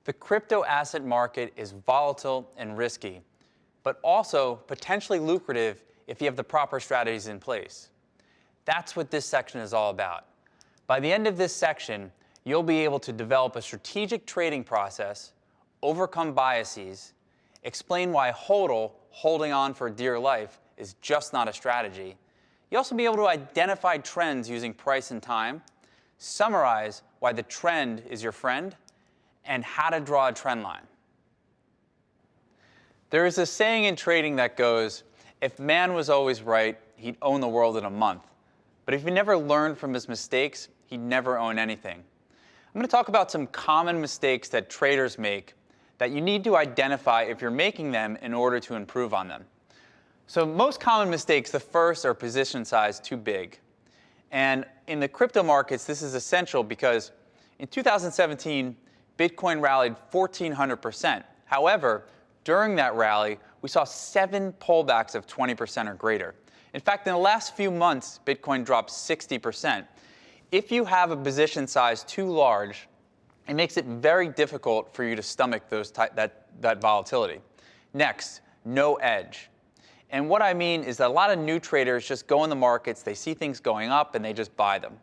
The crypto asset market is volatile and risky, but also potentially lucrative if you have the proper strategies in place. That's what this section is all about. By the end of this section, you'll be able to develop a strategic trading process, overcome biases, explain why HODL, holding on for dear life, is just not a strategy. You'll also be able to identify trends using price and time, summarize why the trend is your friend, and how to draw a trend line. There is a saying in trading that goes, if man was always right, he'd own the world in a month. But if he never learned from his mistakes, he'd never own anything. I'm going to talk about some common mistakes that traders make that you need to identify if you're making them in order to improve on them. So most common mistakes, the first are position size too big. And in the crypto markets, this is essential because in 2017, Bitcoin rallied 1,400%. However, during that rally, we saw 7 pullbacks of 20% or greater. In fact, in the last few months, Bitcoin dropped 60%. If you have a position size too large, it makes it very difficult for you to stomach that volatility. Next, no edge. And what I mean is that a lot of new traders just go in the markets, they see things going up, and they just buy them.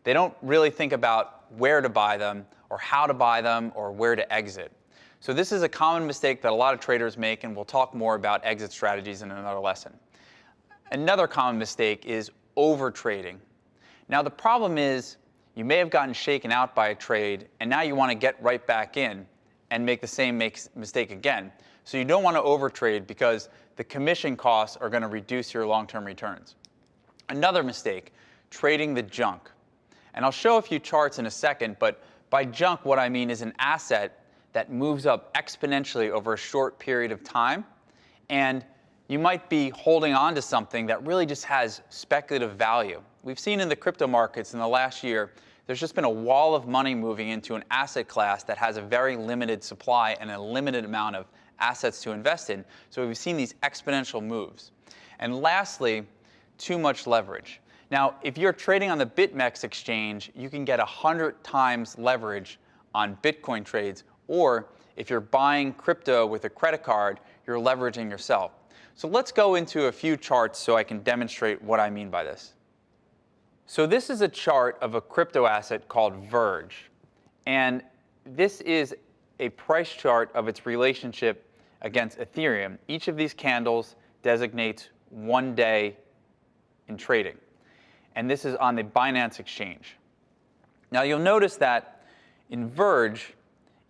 They don't really think about where to buy them, or how to buy them, or where to exit. So this is a common mistake that a lot of traders make, and we'll talk more about exit strategies in another lesson. Another common mistake is overtrading. Now the problem is you may have gotten shaken out by a trade, and now you want to get right back in and make the same mistake again. So you don't want to overtrade because the commission costs are going to reduce your long-term returns. Another mistake, trading the junk. And I'll show a few charts in a second, but by junk, what I mean is an asset that moves up exponentially over a short period of time, and you might be holding on to something that really just has speculative value. We've seen in the crypto markets in the last year, there's just been a wall of money moving into an asset class that has a very limited supply and a limited amount of assets to invest in. So we've seen these exponential moves. And lastly, too much leverage. Now, if you're trading on the BitMEX exchange, you can get 100 times leverage on Bitcoin trades, or if you're buying crypto with a credit card, you're leveraging yourself. So let's go into a few charts so I can demonstrate what I mean by this. So this is a chart of a crypto asset called Verge, and this is a price chart of its relationship against Ethereum. Each of these candles designates 1 day in trading. And this is on the Binance exchange. Now you'll notice that in Verge,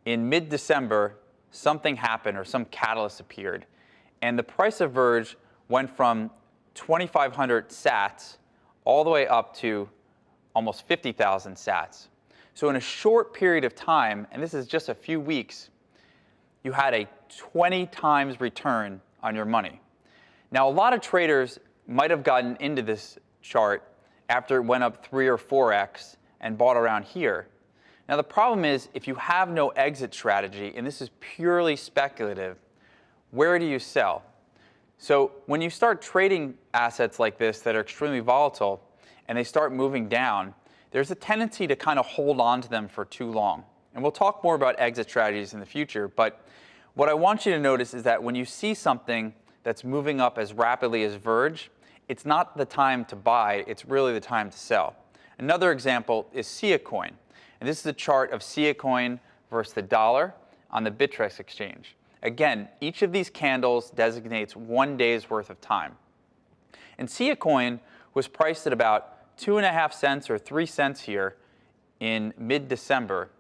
in mid-December, something happened or some catalyst appeared. And the price of Verge went from 2,500 sats all the way up to almost 50,000 sats. So in a short period of time, and this is just a few weeks, you had a 20 times return on your money. Now a lot of traders might have gotten into this chart after it went up 3 or 4x and bought around here. Now the problem is if you have no exit strategy, and this is purely speculative, where do you sell? So when you start trading assets like this that are extremely volatile and they start moving down, there's a tendency to kind of hold on to them for too long. And we'll talk more about exit strategies in the future, but what I want you to notice is that when you see something that's moving up as rapidly as Verge, it's not the time to buy, it's really the time to sell. Another example is Sia Coin. And this is a chart of Sia Coin versus the dollar on the Bittrex exchange. Again, each of these candles designates 1 day's worth of time. And Sia Coin was priced at about 2.5 cents or 3 cents here in mid-December,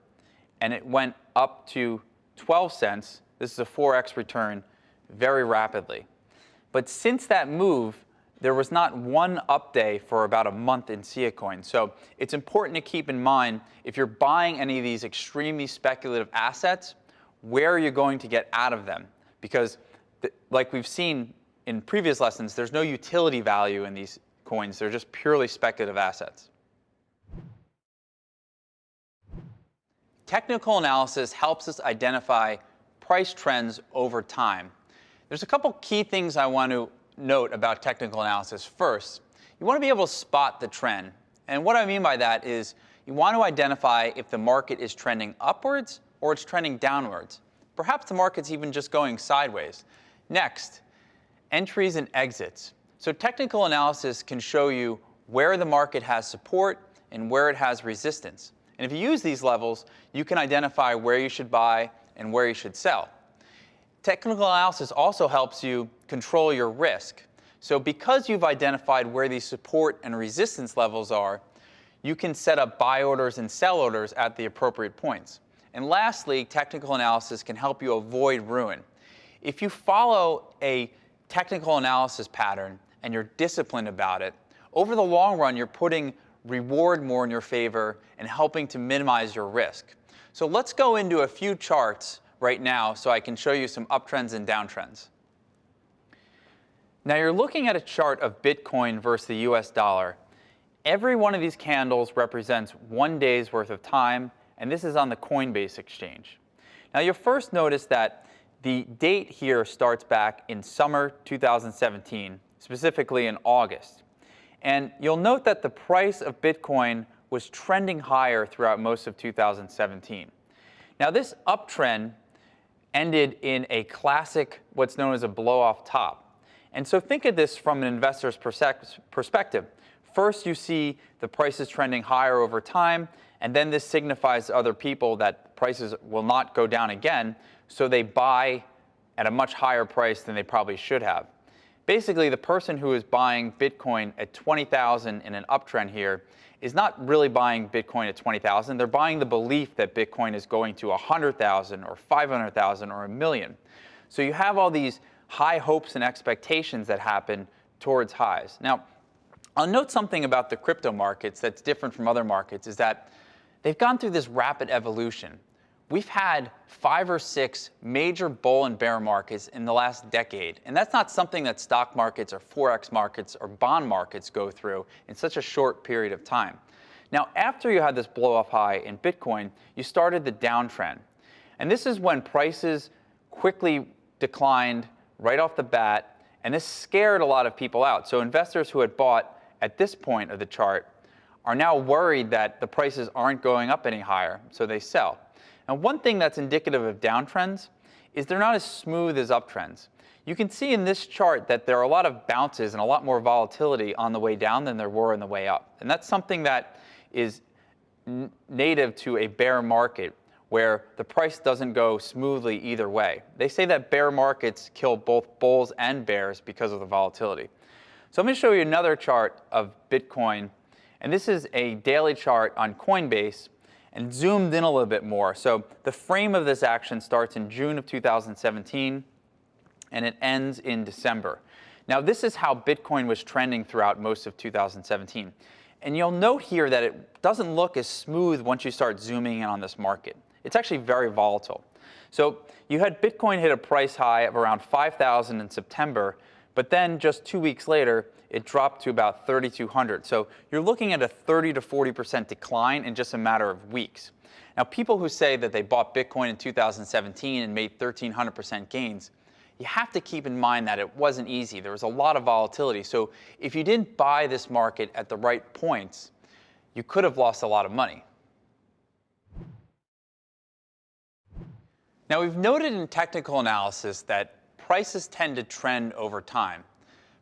and it went up to 12 cents. This is a 4x return very rapidly. But since that move, there was not one up day for about a month in Sia Coin. So it's important to keep in mind, if you're buying any of these extremely speculative assets, where are you going to get out of them? Because like we've seen in previous lessons, there's no utility value in these coins. They're just purely speculative assets. Technical analysis helps us identify price trends over time. There's a couple key things I want to note about technical analysis. First, you want to be able to spot the trend. And what I mean by that is you want to identify if the market is trending upwards or it's trending downwards. Perhaps the market's even just going sideways. Next, entries and exits. So technical analysis can show you where the market has support and where it has resistance. And if you use these levels, you can identify where you should buy and where you should sell. Technical analysis also helps you control your risk. So because you've identified where these support and resistance levels are, you can set up buy orders and sell orders at the appropriate points. And lastly, technical analysis can help you avoid ruin. If you follow a technical analysis pattern and you're disciplined about it, over the long run, you're putting reward more in your favor and helping to minimize your risk. So let's go into a few charts right now so I can show you some uptrends and downtrends. Now you're looking at a chart of Bitcoin versus the US dollar. Every one of these candles represents 1 day's worth of time, and this is on the Coinbase exchange. Now you'll first notice that the date here starts back in summer 2017, specifically in August. And you'll note that the price of Bitcoin was trending higher throughout most of 2017. Now this uptrend ended in a classic, what's known as a blow-off top. And so think of this from an investor's perspective. First, you see the prices trending higher over time, and then this signifies to other people that prices will not go down again, so they buy at a much higher price than they probably should have. Basically, the person who is buying Bitcoin at 20,000 in an uptrend here is not really buying Bitcoin at 20,000. They're buying the belief that Bitcoin is going to 100,000 or 500,000 or a million. So you have all these high hopes and expectations that happen towards highs. Now, I'll note something about the crypto markets that's different from other markets is that they've gone through this rapid evolution. We've had 5 or 6 major bull and bear markets in the last decade, and that's not something that stock markets or forex markets or bond markets go through in such a short period of time. Now, after you had this blow-off high in Bitcoin, you started the downtrend. And this is when prices quickly declined right off the bat, and this scared a lot of people out. So investors who had bought at this point of the chart are now worried that the prices aren't going up any higher, so they sell. And one thing that's indicative of downtrends is they're not as smooth as uptrends. You can see in this chart that there are a lot of bounces and a lot more volatility on the way down than there were on the way up. And that's something that is native to a bear market where the price doesn't go smoothly either way. They say that bear markets kill both bulls and bears because of the volatility. So I'm going to show you another chart of Bitcoin, and this is a daily chart on Coinbase and zoomed in a little bit more. So the frame of this action starts in June of 2017 and it ends in December. Now this is how Bitcoin was trending throughout most of 2017. And you'll note here that it doesn't look as smooth once you start zooming in on this market. It's actually very volatile. So you had Bitcoin hit a price high of around 5,000 in September, but then just 2 weeks later, it dropped to about 3,200. So you're looking at a 30 to 40% decline in just a matter of weeks. Now, people who say that they bought Bitcoin in 2017 and made 1,300% gains, you have to keep in mind that it wasn't easy. There was a lot of volatility. So if you didn't buy this market at the right points, you could have lost a lot of money. Now, we've noted in technical analysis that prices tend to trend over time.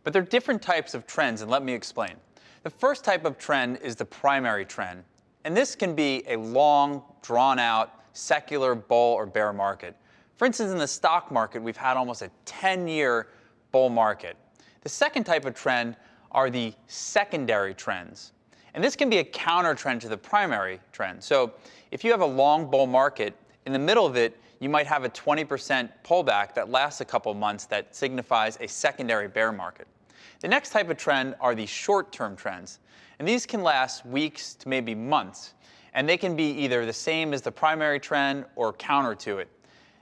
But there are different types of trends, and let me explain. The first type of trend is the primary trend. And this can be a long, drawn-out, secular bull or bear market. For instance, in the stock market, we've had almost a 10-year bull market. The second type of trend are the secondary trends. And this can be a counter trend to the primary trend. So if you have a long bull market, in the middle of it, you might have a 20% pullback that lasts a couple months that signifies a secondary bear market. The next type of trend are the short-term trends. And these can last weeks to maybe months. And they can be either the same as the primary trend or counter to it.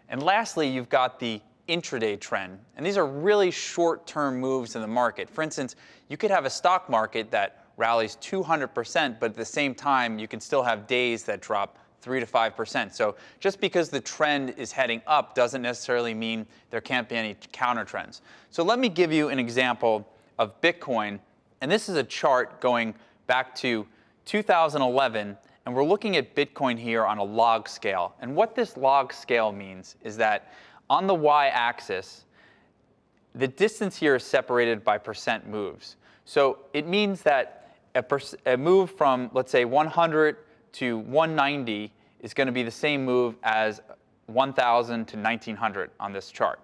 And lastly, you've got the intraday trend. And these are really short-term moves in the market. For instance, you could have a stock market that rallies 200%, but at the same time, you can still have days that drop 3 to 5%. So just because the trend is heading up doesn't necessarily mean there can't be any counter trends. So let me give you an example of Bitcoin. And this is a chart going back to 2011. And we're looking at Bitcoin here on a log scale. And what this log scale means is that on the y-axis, the distance here is separated by percent moves. So it means that a move from, let's say, 100 to 190 is going to be the same move as 1,000 to 1,900 on this chart.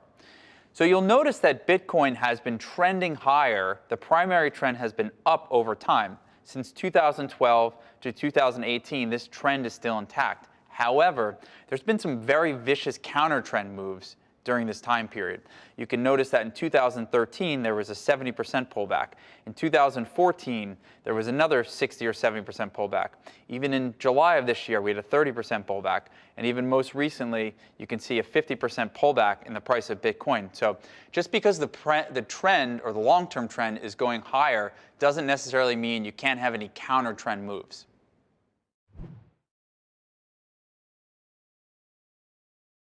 So you'll notice that Bitcoin has been trending higher. The primary trend has been up over time. Since 2012 to 2018, this trend is still intact. However, there's been some very vicious counter-trend moves during this time period. You can notice that in 2013, there was a 70% pullback. In 2014, there was another 60 or 70% pullback. Even in July of this year, we had a 30% pullback. And even most recently, you can see a 50% pullback in the price of Bitcoin. So just because the trend or the long-term trend is going higher doesn't necessarily mean you can't have any counter-trend moves.